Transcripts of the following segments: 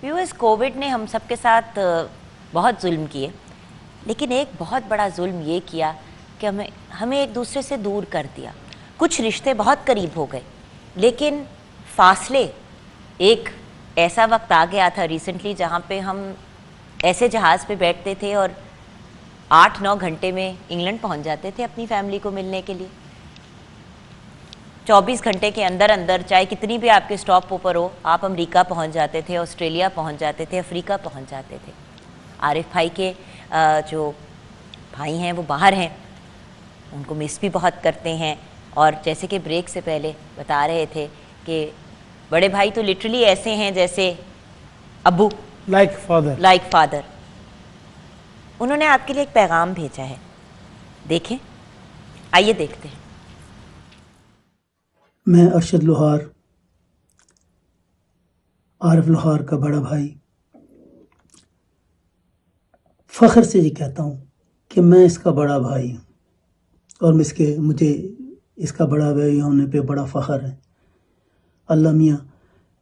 Viewers, Covid ने हम सब के साथ बहुत जुल्म किए, लेकिन एक बहुत बड़ा जुल्म ये किया कि हमें एक दूसरे से दूर कर दिया। कुछ रिश्ते बहुत करीब हो गए, लेकिन फासले, एक ऐसा वक्त आ गया था रिसेंटली जहाँ पे हम ऐसे जहाज़ पे बैठते थे और 8-9 घंटे में इंग्लैंड पहुँच जाते थे अपनी फैमिली को मिलने के लिए। 24 घंटे के अंदर अंदर, चाहे कितनी भी आपके स्टॉप ऊपर हो, आप अमेरिका पहुंच जाते थे, ऑस्ट्रेलिया पहुंच जाते थे, अफ्रीका पहुंच जाते थे। आरिफ भाई के जो भाई हैं वो बाहर हैं, उनको मिस भी बहुत करते हैं। और जैसे कि ब्रेक से पहले बता रहे थे कि बड़े भाई तो लिटरली ऐसे हैं जैसे अब्बू, लाइक फादर। उन्होंने आपके लिए एक पैगाम भेजा है, देखें, आइए देखते हैं। मैं अरशद लोहार, आरिफ लोहार का बड़ा भाई, फ़ख्र से ये कहता हूँ कि मैं इसका बड़ा भाई हूँ और मुझे इसका बड़ा भाई होने पे बड़ा फ़ख्र है। अल्लाह मियाँ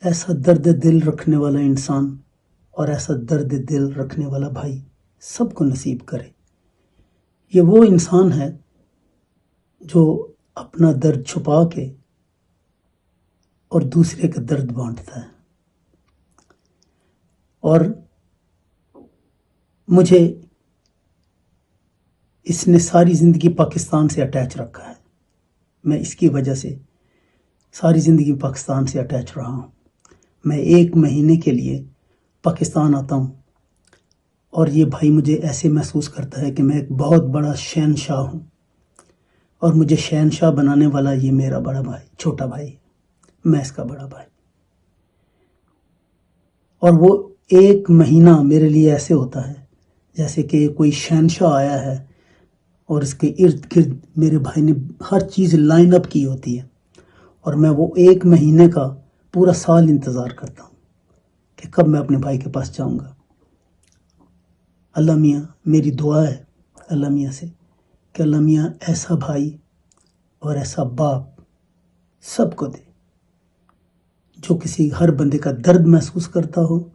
ऐसा दर्द दिल रखने वाला इंसान और ऐसा दर्द दिल रखने वाला भाई सबको नसीब करे। ये वो इंसान है जो अपना दर्द छुपा के और दूसरे का दर्द बांटता है। और मुझे इसने सारी ज़िंदगी पाकिस्तान से अटैच रखा है। मैं इसकी वजह से सारी ज़िंदगी पाकिस्तान से अटैच रहा हूँ। मैं 1 महीने के लिए पाकिस्तान आता हूँ और ये भाई मुझे ऐसे महसूस करता है कि मैं एक बहुत बड़ा शहंशाह हूँ और मुझे शहंशाह बनाने वाला ये मेरा बड़ा भाई, छोटा भाई, मैं इसका बड़ा भाई। और वो 1 महीना मेरे लिए ऐसे होता है जैसे कि कोई शहंशाह आया है और इसके इर्द गिर्द मेरे भाई ने हर चीज़ लाइन अप की होती है और मैं वो 1 महीने का पूरा साल इंतज़ार करता हूँ कि कब मैं अपने भाई के पास जाऊँगा। अल्लाह मियाँ, मेरी दुआ है अल्लाह मियाँ से कि अल्लाह मियाँ ऐसा भाई और ऐसा बाप सबको दे जो किसी हर बंदे का दर्द महसूस करता हो।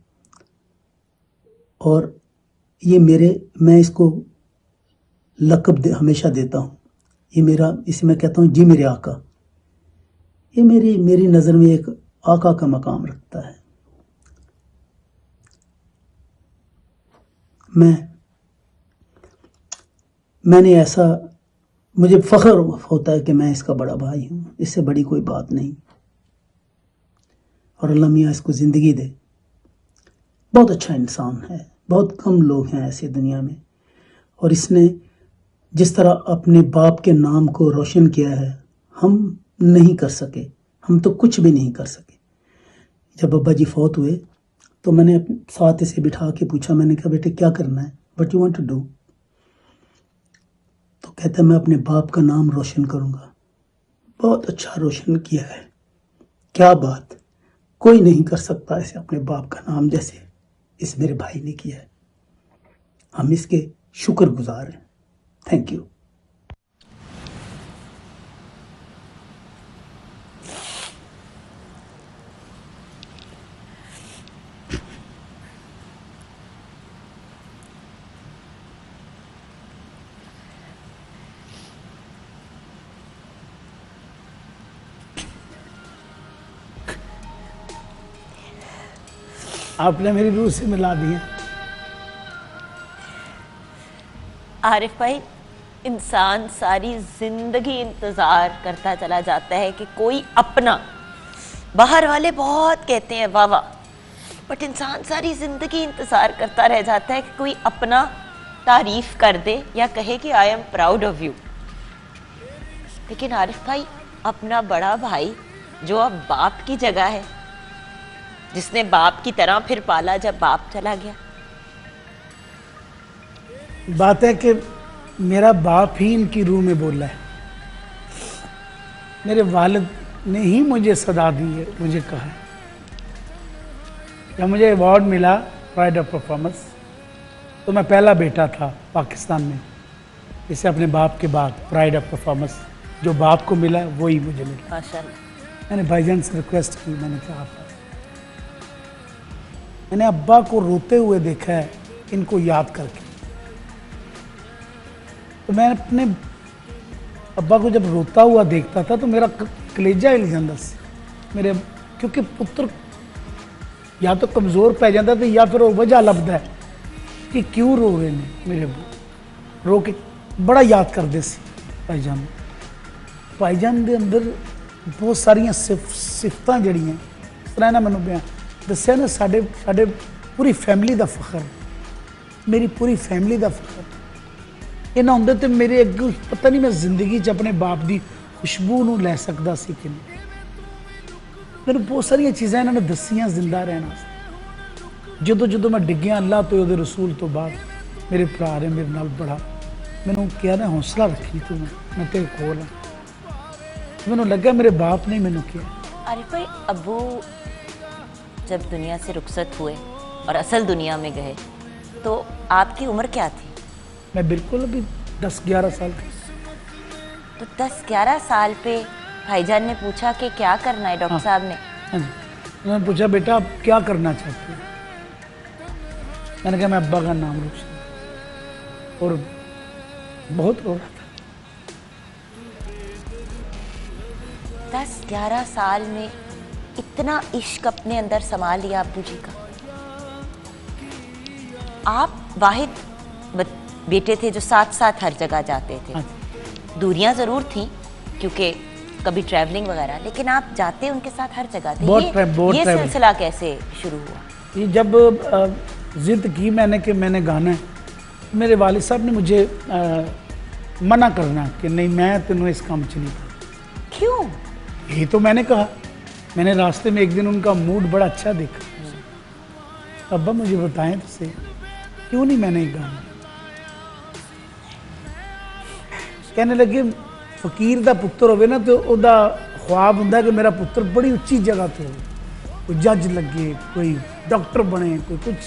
और ये मैं इसको लक़ब हमेशा देता हूँ, इसे मैं कहता हूँ जी मेरे आका। ये मेरी नज़र में एक आका का मकाम रखता है। मुझे फ़ख्र होता है कि मैं इसका बड़ा भाई हूँ, इससे बड़ी कोई बात नहीं। और अल्लाह मियाँ इसको ज़िंदगी दे। बहुत अच्छा इंसान है, बहुत कम लोग हैं ऐसे दुनिया में। और इसने जिस तरह अपने बाप के नाम को रोशन किया है, हम नहीं कर सके, हम तो कुछ भी नहीं कर सके। जब अब्बा जी फौत हुए तो मैंने साथ इसे बिठा के पूछा, मैंने कहा बेटे क्या करना है, what you want to do? तो कहता मैं अपने बाप का नाम रोशन करूँगा। बहुत अच्छा रोशन किया है, क्या बात, कोई नहीं कर सकता ऐसे अपने बाप का नाम जैसे इस मेरे भाई ने किया है। हम इसके शुक्रगुजार हैं। Thank you. आपने मेरी रूह से मिला दिया। आरिफ भाई, इंसान सारी ज़िंदगी इंतज़ार करता चला जाता है कि कोई अपना, बाहर वाले बहुत कहते हैं वाह वाह, बट इंसान सारी ज़िंदगी इंतज़ार करता रह जाता है कि कोई अपना तारीफ़ कर दे या कहे कि I am proud of you. लेकिन आरिफ भाई, अपना बड़ा भाई जो अब बाप की जगह है, जिसने बाप की तरह फिर पाला जब बाप चला गया। बात है कि मेरा बाप ही इनकी रूह में बोला है। मेरे वालिद ने ही मुझे सदा दी है, मुझे कहा है। जब मुझे अवार्ड मिला प्राइड ऑफ परफॉर्मेंस, तो मैं पहला बेटा था पाकिस्तान में इसे अपने बाप के बाद प्राइड ऑफ परफॉर्मेंस जो बाप को मिला वही मुझे मिला। माशाल्लाह। मैंने भाईजान से रिक्वेस्ट की, मैंने कहा मैंने अब्बा को रोते हुए देखा है इनको याद करके। तो मैं अपने अब्बा को जब रोता हुआ देखता था तो मेरा कलेजा हिल जाता सी मेरे, क्योंकि पुत्र या तो कमज़ोर पै जाता तो या फिर वो वजह लभदा है कि क्यों रो रहे हैं मेरे अब्बू। रो के बड़ा याद करते सी भाईजान। भाईजान के अंदर बहुत सारिया सिफतां जड़ियां इस तरह ना मैंने बयान दस्या ना, साडे पूरी फैमिली का फखर, मेरी पूरी फैमिली का फखर। ये ना होंदे तो मेरे अगे पता नहीं मैं जिंदगी च अपने बाप की खुशबू नूं लै सकदा सी कि नहीं। मैंने बहुत सारिया चीज़ां इन्होंने दसियां जिंदा रहना। जो मैं डिग्गिया अल्लाह तो उहदे रसूल तो बाद मेरे भरा ने मेरे नाल बड़ा मैनू कहा ना हौसला रखी तू, मैं तेरे कोल हाँ। मैनू लगा मेरे बाप ने मैनू कहा। आरिफ भाई, अब्बू जब दुनिया से रुखसत हुए और असल दुनिया में गए तो आपकी उम्र क्या थी? मैं बिल्कुल अभी 10-11 साल की। तो 10-11 साल पे भाईजान ने पूछा कि क्या करना है डॉक्टर साहब ने? हाँ जी, उन्होंने पूछा बेटा आप क्या करना चाहते हो? मैंने कहा मैं अब्बा का नाम रोशन, और बहुत रो रहा था। 10-11 साल में इतना इश्क अपने अंदर समा लिया अब्बू जी का। आप वाहिद बेटे थे जो साथ साथ हर जगह जाते थे। दूरियां ज़रूर थी क्योंकि कभी ट्रैवलिंग वगैरह, लेकिन आप जाते उनके साथ हर जगह थे। ये सिलसिला कैसे शुरू हुआ? ये जब ज़िद की मैंने कि मैंने गाना है, मेरे वालिद साहब ने मुझे मना करना कि नहीं मैं तेनों इस काम च नहीं कर। क्यों? यही तो मैंने कहा। मैंने रास्ते में एक दिन उनका मूड बड़ा अच्छा देखा। अब्बा मुझे बताएं तो सही, क्यों नहीं मैंने गाना? कहने लगे फकीर का पुत्र होवे ना तो उहदा ख्वाब हुंदा कि मेरा पुत्र बड़ी उच्ची जगह तो हो, कोई जज लगे, कोई डॉक्टर बने, कोई कुछ।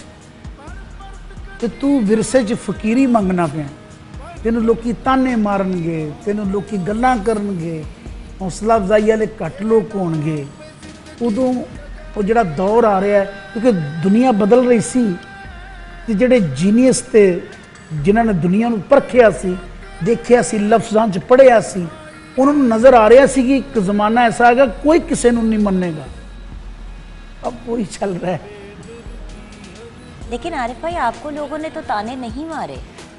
तो तू विरसे च फकीरी मंगना पिया, तेनों लोकी ताने मारनगे, तेनों लोकी गल्लां करनगे, हौसला अफजाई वाले घट लोग होणगे। उदों वो जिहड़ा दौर आ रहा है, क्योंकि दुनिया बदल रही सी ते जिहड़े जीनियस थे जिन्हां ने दुनिया नूं परखिया सी, देखिया सी, लफ्ज़ां च पढ़िया सी, उन्होंने नज़र आ रहा सी कि एक ज़माना ऐसा आएगा कोई किसी नूं नहीं मन्नेगा। अब वही चल रहा है। लेकिन आरिफ भाई, आपको लोगों ने तो ताने नहीं मारे,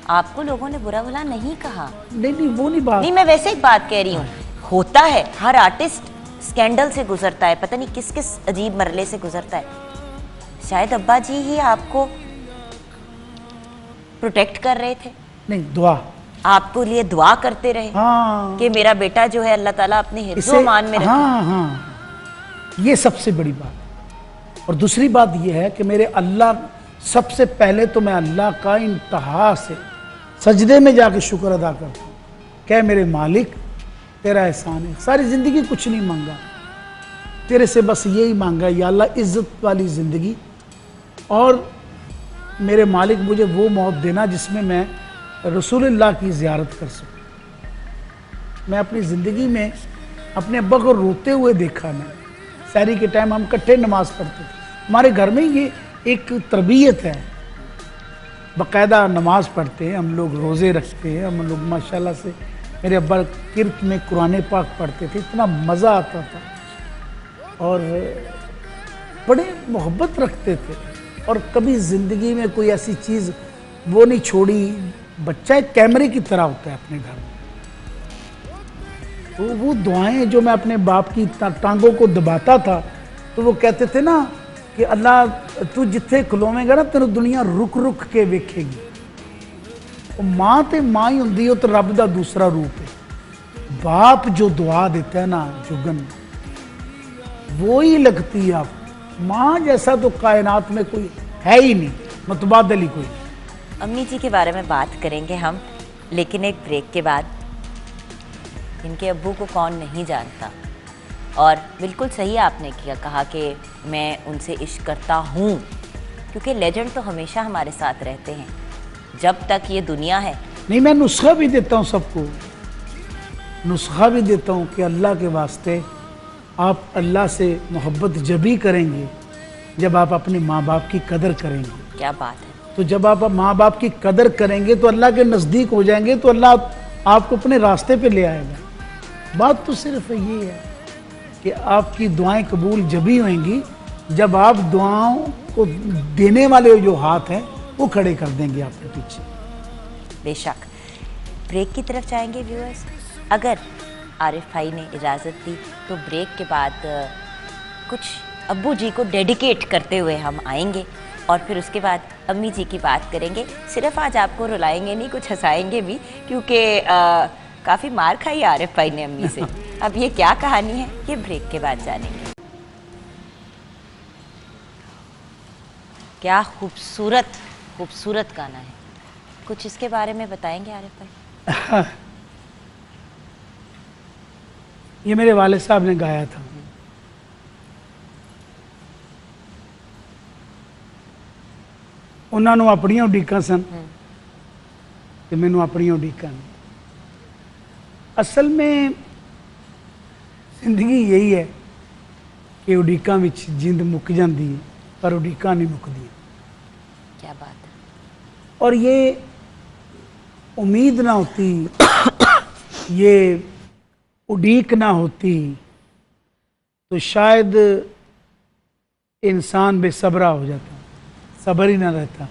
आपको लोगों ने बुरा भला नहीं कहा। नहीं वो नहीं बात। नहीं, मैं वैसे ही बात कह रही हूँ। होता है, हर आर्टिस्ट स्कैंडल से गुजरता है, पता नहीं किस किस अजीब मरले से गुजरता है। शायद अब्बा जी ही आपको प्रोटेक्ट कर रहे थे। नहीं, दुआ आपको लिए दुआ करते रहे। हाँ, कि मेरा बेटा जो है अल्लाह ताला अपने हिफ्ज़-ओ-मान में रखे। हाँ, ये सबसे बड़ी बात। और दूसरी बात ये है कि मेरे अल्लाह, सबसे पहले तो मैं अल्लाह का इंतहा से सजदे में जाके शुक्र अदा करता हूँ। क्या मेरे मालिक तेरा एहसान है, सारी ज़िंदगी कुछ नहीं मांगा, तेरे से बस यही मांगा या अल्लाह इज़्ज़त वाली ज़िंदगी, और मेरे मालिक मुझे वो मौत देना जिसमें मैं रसूलुल्लाह की ज़ियारत कर सकूँ। मैं अपनी ज़िंदगी में अपने अब्बा को रोते हुए देखा। मैं सहरी के टाइम हम इकट्ठे नमाज़ पढ़ते थे। हमारे घर में ये एक तरबियत है, बाकायदा नमाज़ पढ़ते हैं हम लोग, रोज़े रखते हैं हम लोग माशाल्लाह से। मेरे अब्बा किरत में कुरान पाक पढ़ते थे, इतना मज़ा आता था और बड़े मोहब्बत रखते थे। और कभी ज़िंदगी में कोई ऐसी चीज़ वो नहीं छोड़ी। बच्चा एक कैमरे की तरह होता है अपने घर में। तो वो दुआएं जो मैं अपने बाप की टांगों को दबाता था, तो वो कहते थे ना कि अल्लाह तू जिथे खलोवेगा ना तेनों दुनिया रुक रुक के वेखेगी। माँ तो माँ ही होंगी, तो रब का दूसरा रूप है। बाप जो दुआ देता है ना जुगन, वो ही लगती है आप। माँ जैसा तो कायनात में कोई है ही नहीं, मुतबादल ही कोई। अम्मी जी के बारे में बात करेंगे हम, लेकिन एक ब्रेक के बाद। इनके अब्बू को कौन नहीं जानता, और बिल्कुल सही आपने किया कहा कि मैं उनसे इश्क करता हूँ, क्योंकि लेजेंड तो हमेशा हमारे साथ रहते हैं जब तक ये दुनिया है। नहीं, मैं नुस्खा भी देता हूँ सबको, नुस्खा भी देता हूँ कि अल्लाह के वास्ते आप अल्लाह से मोहब्बत जब ही करेंगे जब आप अपने माँ बाप की कदर करेंगे। क्या बात है। तो जब आप माँ बाप की कदर करेंगे तो अल्लाह के नज़दीक हो जाएंगे, तो अल्लाह आपको अपने रास्ते पे ले आएगा। बात तो सिर्फ ये है कि आपकी दुआएं कबूल जभी होंगी जब आप दुआओं को देने वाले जो हाथ हैं वो खड़े कर देंगे आपके पीछे। बेशक। ब्रेक की तरफ जाएंगे व्यूअर्स। अगर आरिफ भाई ने इजाज़त दी तो ब्रेक के बाद कुछ अब्बू जी को डेडिकेट करते हुए हम आएंगे और फिर उसके बाद अम्मी जी की बात करेंगे। सिर्फ आज आपको रुलाएंगे नहीं, कुछ हंसाएंगे भी, क्योंकि काफ़ी मार खाई आरिफ भाई ने अम्मी से। अब ये क्या कहानी है, ये ब्रेक के बाद जानेंगे। क्या खूबसूरत खूबसूरत गाना है, कुछ इसके बारे में बताएंगे आरिफ भाई? ये मेरे वाले साहब ने गाया था। उन्होंने अपनी उड़ीकां सन ते मैनू अपनी उड़ीकां ने। असल में जिंदगी यही है कि उड़ीकां विच जिंद मुक जाती है पर उड़ीकां नहीं मुकदी। क्या बात है। और ये उम्मीद ना होती, ये उड़ीक ना होती तो शायद इंसान बेसब्रा हो जाता, सब्र ही ना रहता।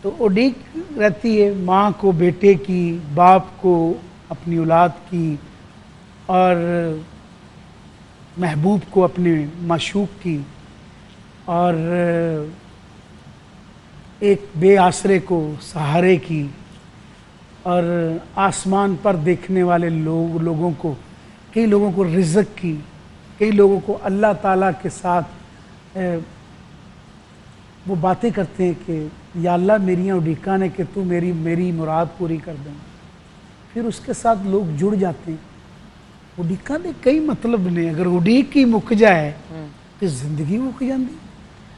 तो उड़ीक रहती है माँ को बेटे की, बाप को अपनी औलाद की, और महबूब को अपने माशूक की, और एक बेआसरे को सहारे की, और आसमान पर देखने वाले लोगों को, कई लोगों को रिज़्क़ की, कई लोगों को अल्लाह ताला के साथ वो बातें करते हैं कि या अल्लाह मेरियाँ उड़ीका ने कि तू मेरी मुराद पूरी कर दे। फिर उसके साथ लोग जुड़ जाते हैं। उड़ीका ने कई मतलब ने, अगर उड़ीक ही मुक जाए तो ज़िंदगी मुक जाती।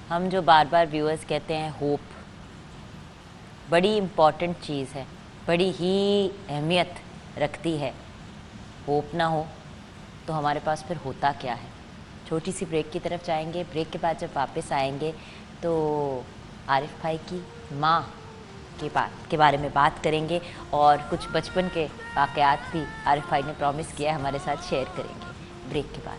हम जो बार बार व्यूअर्स कहते हैं होप, बड़ी इम्पॉर्टेंट चीज़ है, बड़ी ही अहमियत रखती है। होप ना हो तो हमारे पास फिर होता क्या है। छोटी सी ब्रेक की तरफ जाएंगे। ब्रेक के बाद जब वापस आएंगे तो आरिफ भाई की माँ के बारे में बात करेंगे और कुछ बचपन के वाक़यात भी आरिफ भाई ने प्रॉमिस किया है हमारे साथ शेयर करेंगे ब्रेक के बाद।